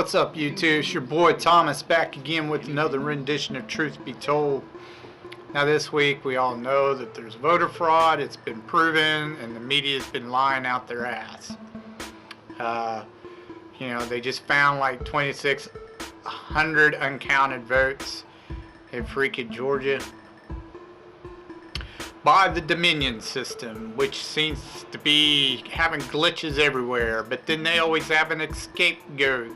What's up, YouTube? It's your boy Thomas back again with another rendition of Truth Be Told. Now this week we all know that there's voter fraud. It's been proven and the media's been lying out their ass. They just found like 2,600 uncounted votes in freaking Georgia by the Dominion system, which seems to be having glitches everywhere, but then they always have an scapegoat.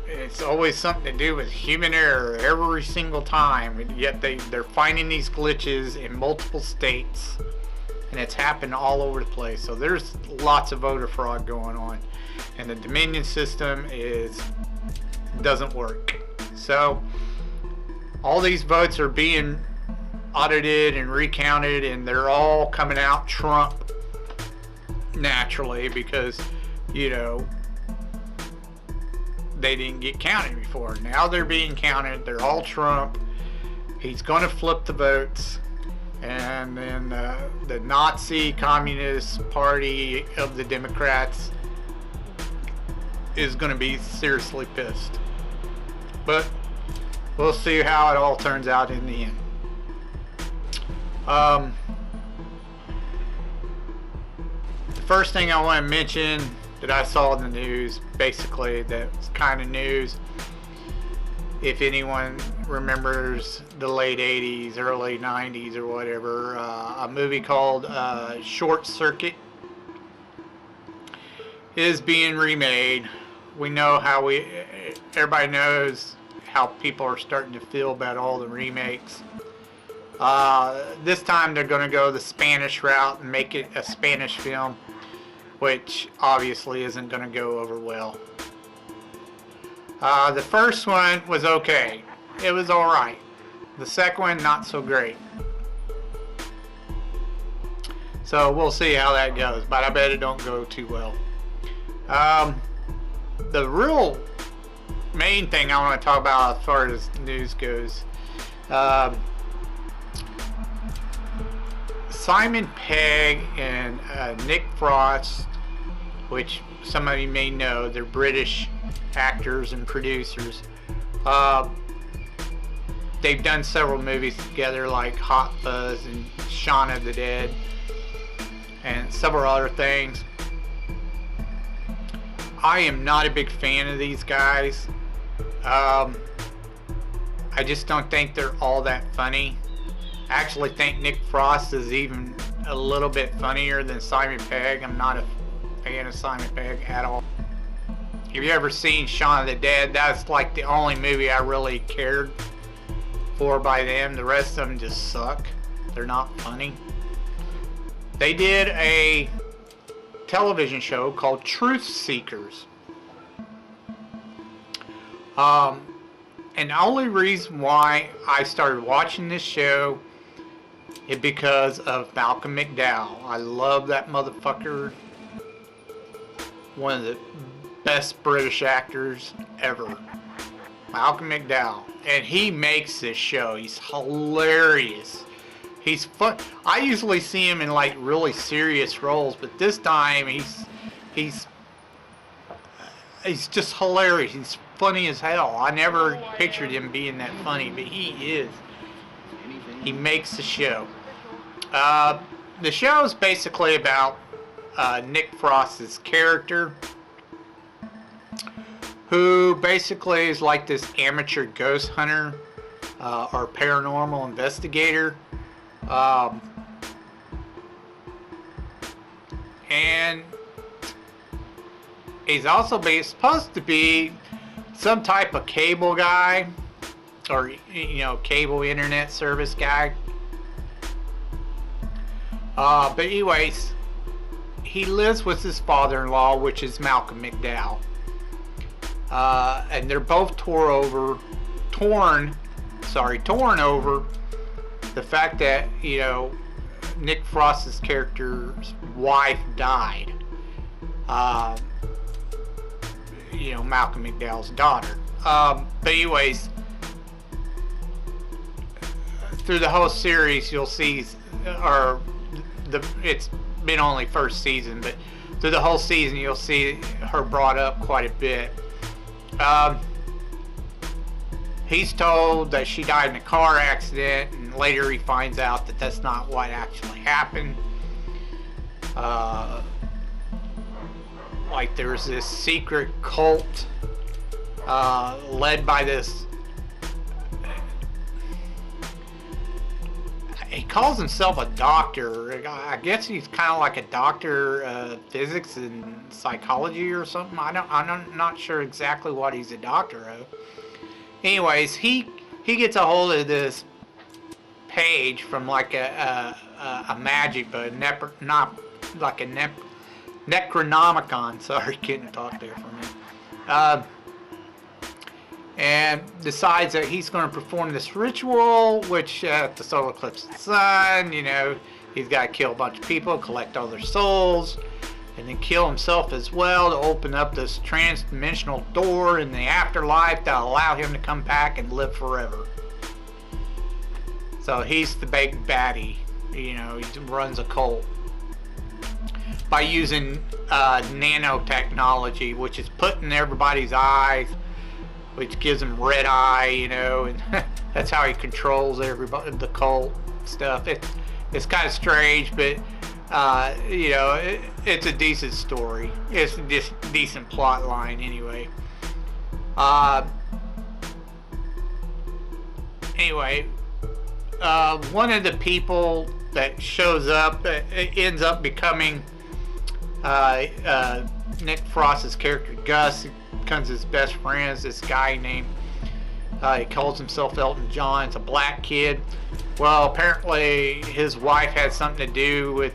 It's always something to do with human error every single time, and yet they're finding these glitches in multiple states, and it's happened all over the place. So there's lots of voter fraud going on, and the Dominion system doesn't work. So all these votes are being audited and recounted, and they're all coming out Trump naturally because they didn't get counted before. Now they're being counted. They're all Trump. He's going to flip the votes, and then the Nazi Communist Party of the Democrats is going to be seriously pissed. But we'll see how it all turns out in the end. The first thing I want to mention that I saw in the news, basically that's kind of news, if anyone remembers the late 80s, early 90s or whatever, a movie called Short Circuit is being remade. We know how everybody knows how people are starting to feel about all the remakes. This time they're going to go the Spanish route and make it a Spanish film, which obviously isn't going to go over well. The first one was okay. It was alright. The second one, not so great. So we'll see how that goes, but I bet it don't go too well. The real main thing I want to talk about as far as news goes, Simon Pegg and Nick Frost, which some of you may know, they're British actors and producers. They've done several movies together like Hot Fuzz and Shaun of the Dead and several other things. I am not a big fan of these guys. I just don't think they're all that funny. I actually think Nick Frost is even a little bit funnier than Simon Pegg. I'm not a fan of Simon Pegg at all. Have you ever seen Shaun of the Dead? That's like the only movie I really cared for by them. The rest of them just suck. They're not funny. They did a television show called Truth Seekers. And the only reason why I started watching this show is because of Malcolm McDowell. I love that motherfucker. One of the best British actors ever. Malcolm McDowell. And he makes this show. He's hilarious. He's fun. I usually see him in like really serious roles, but this time he's just hilarious. He's funny as hell. I never pictured him being that funny, but he is. He makes the show. The show is basically about Nick Frost's character, who basically is like this amateur ghost hunter or paranormal investigator. And he's also supposed to be some type of cable guy, or cable internet service guy. But anyways, he lives with his father-in-law, which is Malcolm McDowell, and they're both torn over the fact that Nick Frost's character's wife died. Malcolm McDowell's daughter. But anyways, through the whole series, you'll see, it's been only first season, but through the whole season, you'll see her brought up quite a bit. Um, he's told that she died in a car accident, and later he finds out that that's not what actually happened. Like there's this secret cult led by this, he calls himself a doctor. I guess he's kind of like a doctor of physics and psychology or something. I'm not sure exactly what he's a doctor of. Anyways, he gets a hold of this page from like a magic book, not like a Necronomicon. Sorry, couldn't talk there for a minute. And decides that he's going to perform this ritual, which at the solar eclipse of the sun, you know, he's got to kill a bunch of people, collect all their souls, and then kill himself as well to open up this trans-dimensional door in the afterlife that will allow him to come back and live forever. So he's the big baddie, you know, he runs a cult by using nanotechnology, which is put in everybody's eyes, which gives him red eye, you know, and that's how he controls everybody, the cult stuff. It's kind of strange, but you know, it's a decent story. It's just a decent plot line anyway. Anyway, one of the people that shows up ends up becoming Nick Frost's character Gus. Becomes his best friend. This guy named he calls himself Elton John. It's a black kid. Well, apparently his wife had something to do with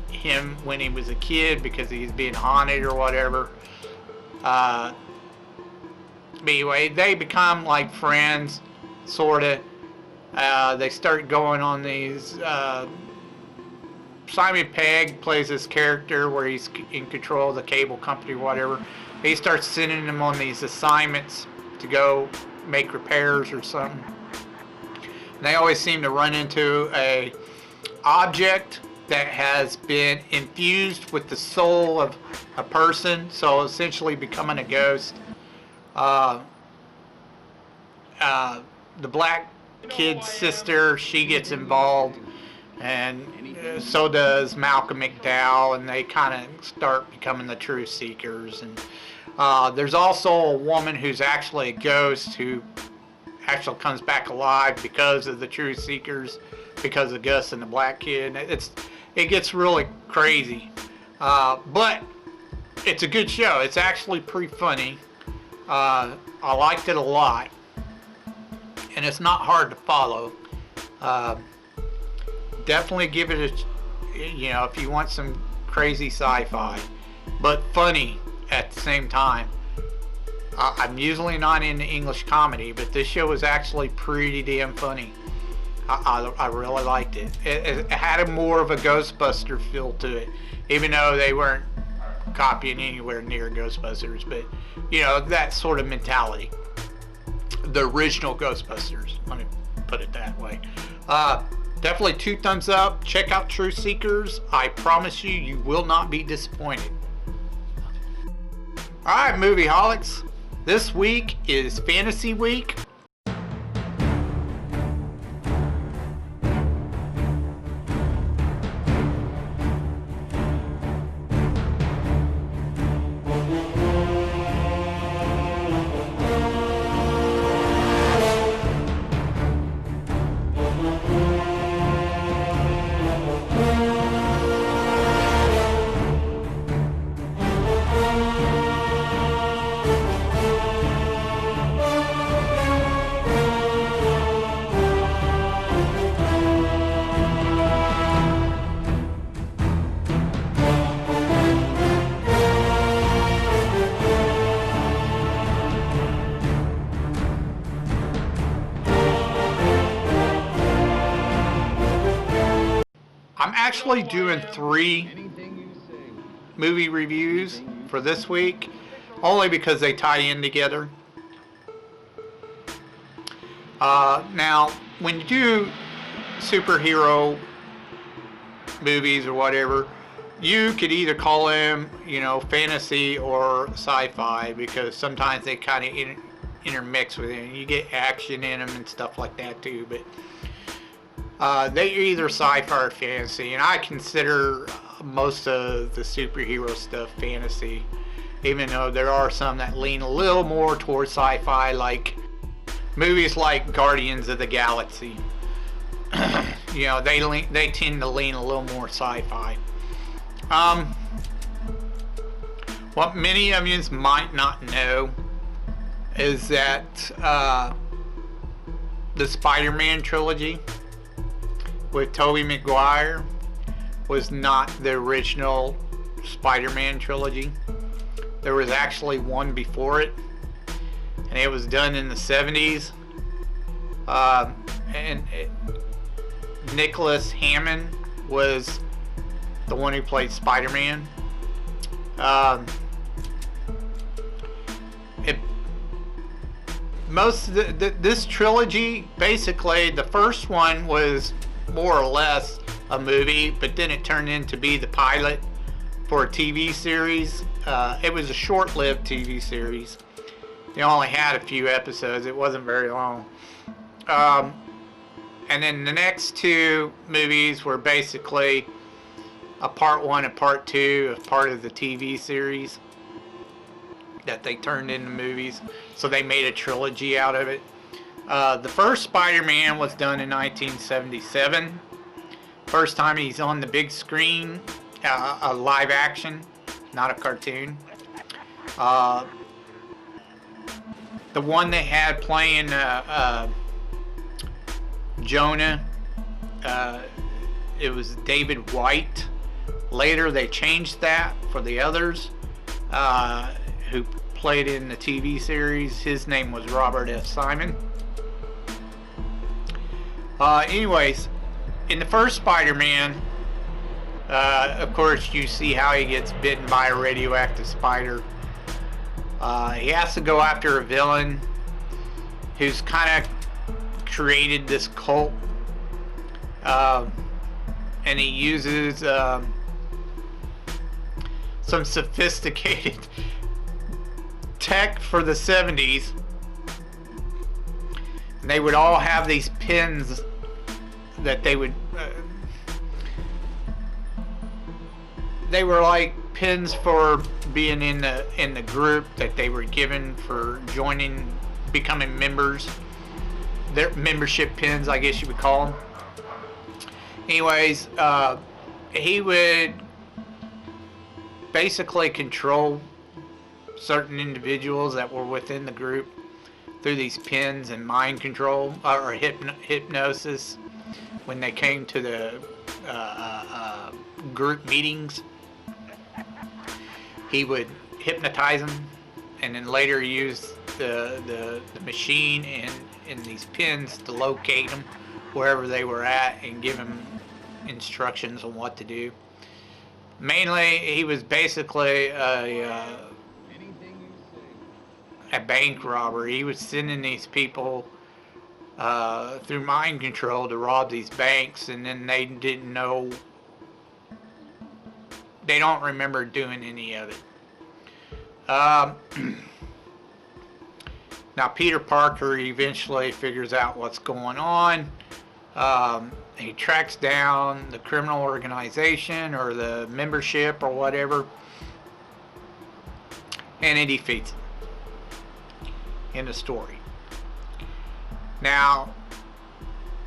him when he was a kid because he's being haunted or whatever. But anyway, they become like friends, sorta. They start going on these. Simon Pegg plays this character where he's in control of the cable company or whatever. He starts sending them on these assignments to go make repairs or something. And they always seem to run into a object that has been infused with the soul of a person, so essentially becoming a ghost. The black kid's sister, she gets involved, and so does Malcolm McDowell, and they kind of start becoming the truth seekers. And there's also a woman who's actually a ghost who actually comes back alive because of the truth seekers, because of Gus and the black kid. It gets really crazy, but it's a good show. It's actually pretty funny. I liked it a lot, and it's not hard to follow. Definitely give it a, you know, if you want some crazy sci-fi, but funny at the same time. I'm usually not into English comedy, but this show was actually pretty damn funny. I really liked it. It had more of a Ghostbuster feel to it, even though they weren't copying anywhere near Ghostbusters, but you know, that sort of mentality. The original Ghostbusters, let me put it that way. Definitely 2 thumbs up. Check out Truth Seekers. I promise you, you will not be disappointed. Alright, Movieholics. This week is Fantasy Week. I'm actually doing 3 movie reviews for this week, only because they tie in together. Now, when you do superhero movies or whatever, you could either call them, fantasy or sci-fi, because sometimes they kind of intermix with it. You get action in them and stuff like that too, but they're either sci-fi or fantasy, and I consider most of the superhero stuff fantasy, even though there are some that lean a little more towards sci-fi, like movies like Guardians of the Galaxy. They tend to lean a little more sci-fi. What many of you might not know is that the Spider-Man trilogy with Tobey Maguire was not the original Spider-Man trilogy. There was actually one before it, and it was done in the 70's. Nicholas Hammond was the one who played Spider-Man. This trilogy, basically, the first one was more or less a movie, but then it turned into be the pilot for a TV series. It was a short-lived TV series. They only had a few episodes. It wasn't very long. And then the next two movies were basically a part one and part two of part of the TV series that they turned into movies. So they made a trilogy out of it. The first Spider-Man was done in 1977. First time he's on the big screen, a live action, not a cartoon. The one they had playing Jonah, it was David White. Later they changed that for the others who played in the TV series. His name was Robert F. Simon. Anyways, in the first Spider-Man, of course you see how he gets bitten by a radioactive spider. He has to go after a villain who's kind of created this cult, and he uses some sophisticated tech for the 70's. And they would all have these pins that they would they were like pins for being in the group that they were given for joining, becoming members. Their membership pins, I guess you would call them. Anyways, he would basically control certain individuals that were within the group through these pins and mind control or hypnosis when they came to the group meetings. He would hypnotize them and then later use the machine and these pins to locate them wherever they were at and give them instructions on what to do. Mainly, he was basically a bank robber. He was sending these people through mind control to rob these banks, and then they didn't know, they don't remember doing any of it. Now Peter Parker eventually figures out what's going on. He tracks down the criminal organization or the membership or whatever, and he defeats them in the story. Now,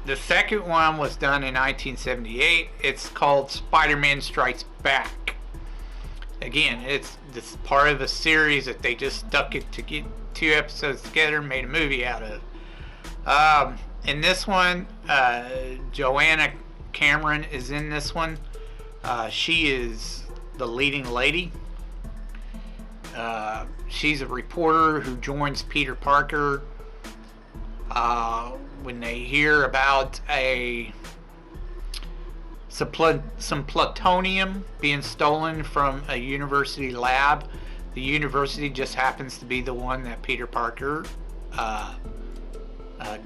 the second one was done in 1978. It's called Spider-Man Strikes Back. Again, it's this part of a series that they just stuck it to get 2 episodes together and made a movie out of. In this one, Joanna Cameron is in this one. She is the leading lady. She's a reporter who joins Peter Parker when they hear about some plutonium being stolen from a university lab. The university just happens to be the one that Peter Parker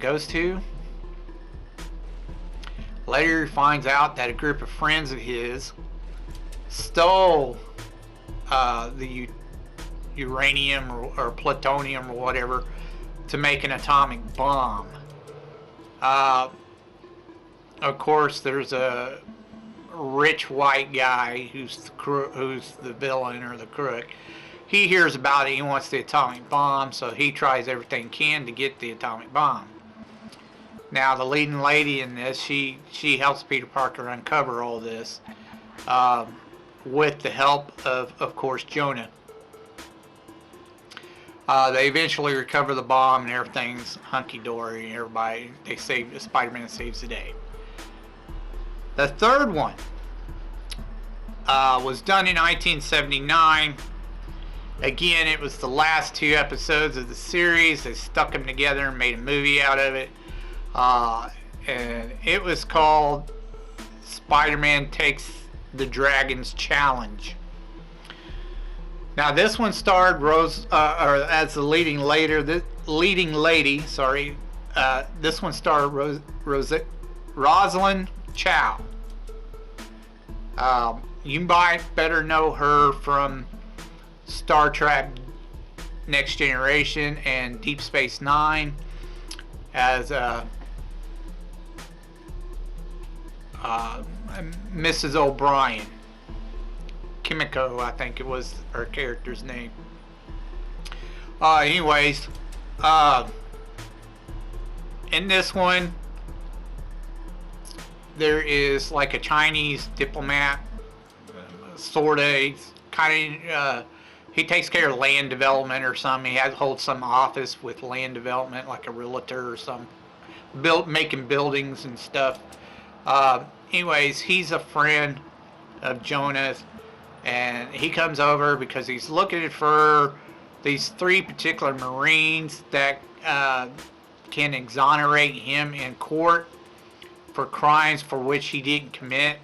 goes to. Later he finds out that a group of friends of his stole the uranium or plutonium or whatever to make an atomic bomb. Of course, there's a rich white guy who's the villain or the crook. He hears about it. He wants the atomic bomb, so he tries everything he can to get the atomic bomb. Now, the leading lady in this, she helps Peter Parker uncover all this with the help of course, Jonah. They eventually recover the bomb and everything's hunky-dory. Everybody, Spider-Man saves the day. The third one was done in 1979. Again, it was the last 2 episodes of the series. They stuck them together and made a movie out of it. And it was called Spider-Man Takes the Dragon's Challenge. Now, this one starred as the leading lady. Sorry, this one starred Rosalind Chow. You might better know her from Star Trek Next Generation and Deep Space Nine as Mrs. O'Brien. Kimiko, I think it was her character's name. Anyways, in this one, there is like a Chinese diplomat, sorta. He takes care of land development or something. He holds some office with land development, like a realtor or something, making buildings and stuff. Anyways, he's a friend of Jonah's, and he comes over because he's looking for these 3 particular Marines that can exonerate him in court for crimes for which he didn't commit.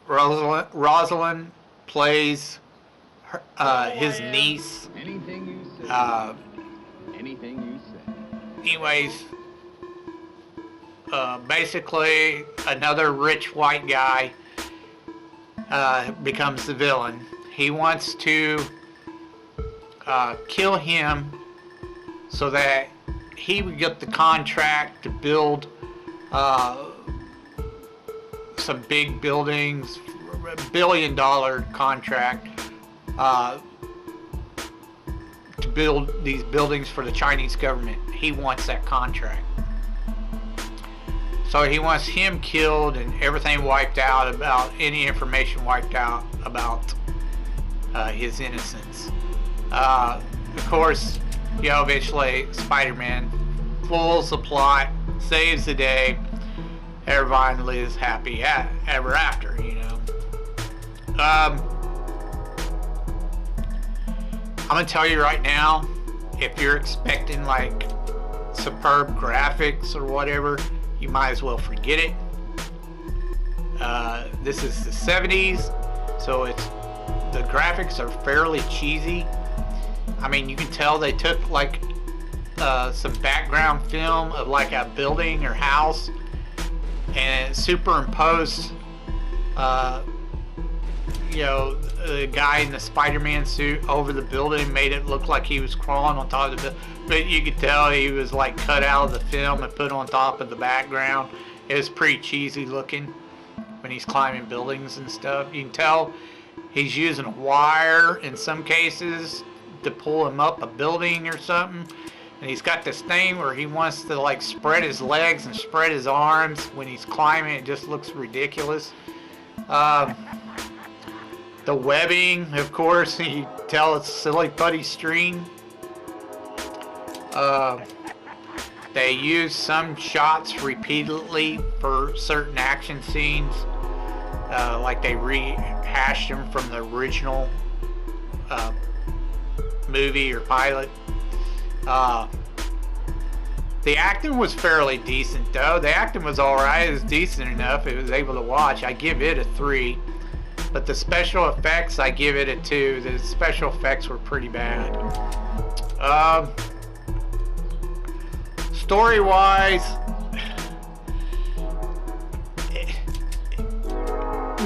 Rosalind plays his niece. Anything you say. Anything you say. Anyways, basically another rich white guy becomes the villain. He wants to kill him so that he would get the contract to build some big buildings, $1 billion contract to build these buildings for the Chinese government. He wants that contract. So he wants him killed and everything wiped out, about any information wiped out about his innocence. Of course, eventually Spider-Man fulfills the plot, saves the day, everyone lives happy ever after, I'm gonna tell you right now, if you're expecting like superb graphics or whatever, you might as well forget it. This is the 70s, so the graphics are fairly cheesy. I mean, you can tell they took like some background film of like a building or house and superimposed the guy in the Spider-Man suit over the building, made it look like he was crawling on top of the building, but you could tell he was like cut out of the film and put on top of the background. It was pretty cheesy looking when he's climbing buildings and stuff. You can tell he's using a wire in some cases to pull him up a building or something, and he's got this thing where he wants to like spread his legs and spread his arms when he's climbing. It just looks ridiculous. The webbing, of course, you tell it's silly putty string. They use some shots repeatedly for certain action scenes, like they rehashed them from the original movie or pilot. The acting was fairly decent, though. The acting was alright. It was decent enough. It was able to watch. I give it a 3. But the special effects, I give it a 2. The special effects were pretty bad. Story-wise,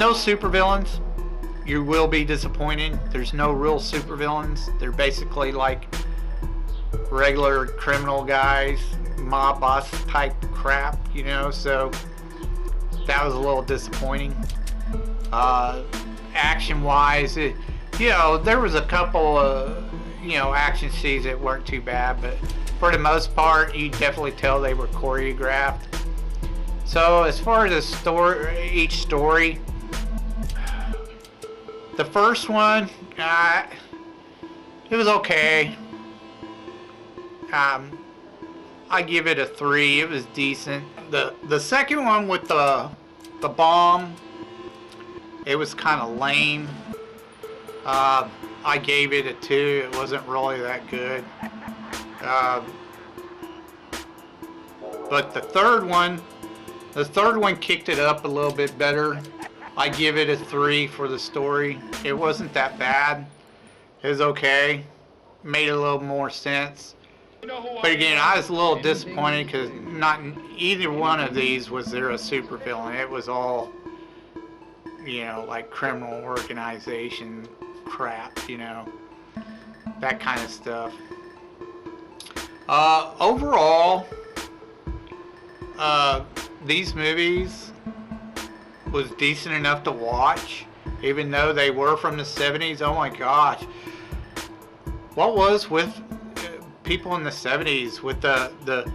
no supervillains. You will be disappointed. There's no real supervillains. They're basically like regular criminal guys, mob boss type crap, you know, so that was a little disappointing. Action wise, you know, there was a couple of, you know, action scenes that weren't too bad, but for the most part, you definitely tell they were choreographed. So as far as the story, each story, the first one, it was okay. I give it a 3. It was decent. The second one with the bomb, it was kind of lame. I gave it a 2. It wasn't really that good. But the third one kicked it up a little bit better. I give it a 3 for the story. It wasn't that bad. It was okay. Made a little more sense. But again, I was a little disappointed because not in either one of these was there a supervillain. It was all, you know, like criminal organization crap, you know, that kind of stuff. Overall, these movies was decent enough to watch, even though they were from the 70s. Oh my gosh, what was with people in the 70s with the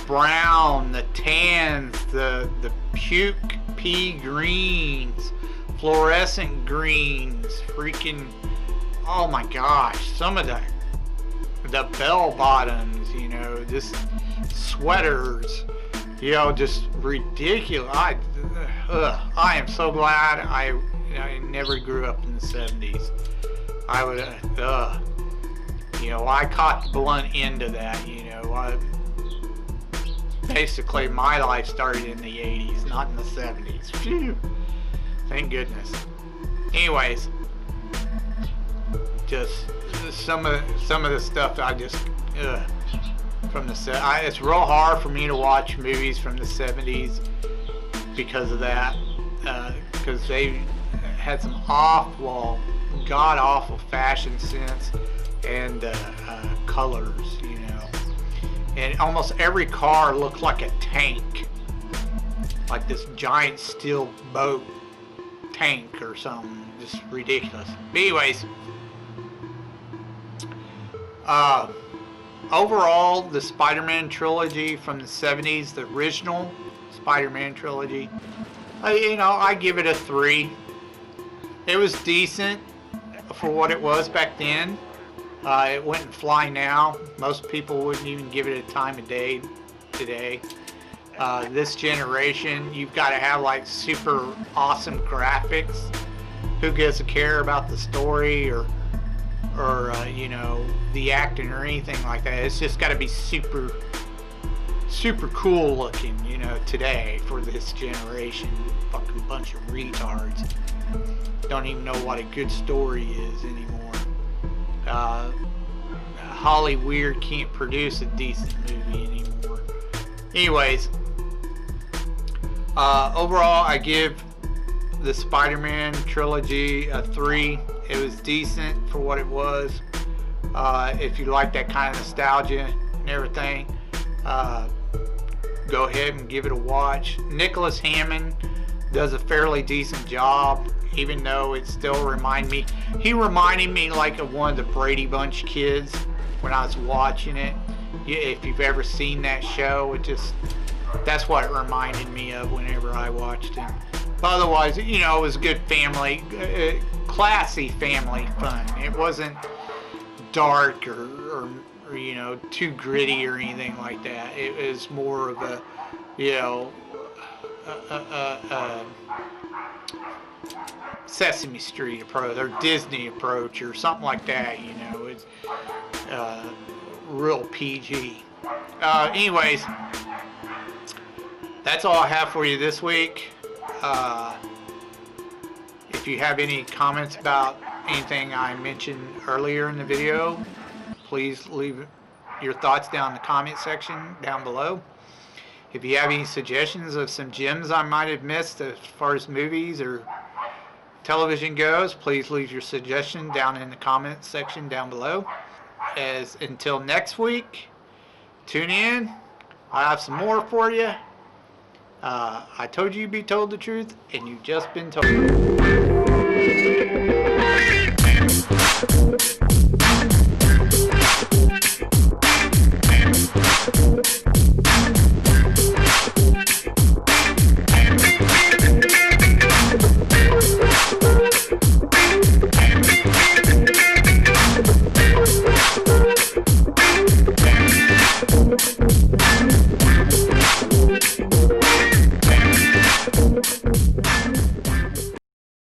brown, the tans, the puke pea greens, fluorescent greens, freaking, oh my gosh, some of the bell bottoms, you know, just sweaters, you know, just ridiculous. I am so glad I never grew up in the 70s. I would, you know, I caught the blunt end of that, you know. Basically, my life started in the 80s, not in the 70s. Phew. Thank goodness. Anyways, just some of the stuff I just, from the it's real hard for me to watch movies from the 70s because of that, because they had some awful, god-awful fashion sense and colors, you know, and almost every car looked like a tank, like this giant steel boat tank or something, just ridiculous. But anyways, overall, the Spider-Man trilogy from the 70s, the original Spider-Man trilogy, you know, I give it a 3. It was decent for what it was back then. It wouldn't fly now. Most people wouldn't even give it a time of day today. This generation, you've got to have like super awesome graphics. Who gives a care about the story or you know, the acting or anything like that? It's just got to be super cool looking, you know, today for this generation. Fucking bunch of retards. Don't even know what a good story is anymore. Hollywood can't produce a decent movie anymore. Anyways, overall, I give the Spider-Man trilogy a 3. It was decent for what it was. If you like that kind of nostalgia and everything, go ahead and give it a watch. Nicholas Hammond does a fairly decent job, even though it still he reminded me like of one of the Brady Bunch kids when I was watching it. If you've ever seen that show, that's what it reminded me of whenever I watched it. But otherwise, you know, it was good family, classy family fun. It wasn't dark or you know, too gritty or anything like that. It was more of a, you know, Sesame Street approach or Disney approach or something like that, you know. It's real PG. Anyways, that's all I have for you this week. If you have any comments about anything I mentioned earlier in the video, please leave your thoughts down in the comment section down below. If you have any suggestions of some gems I might have missed as far as movies or television goes, please leave your suggestion down in the comments section down below. As until next week, tune in. I have some more for you. I told you you'd be told the truth, and you've just been told.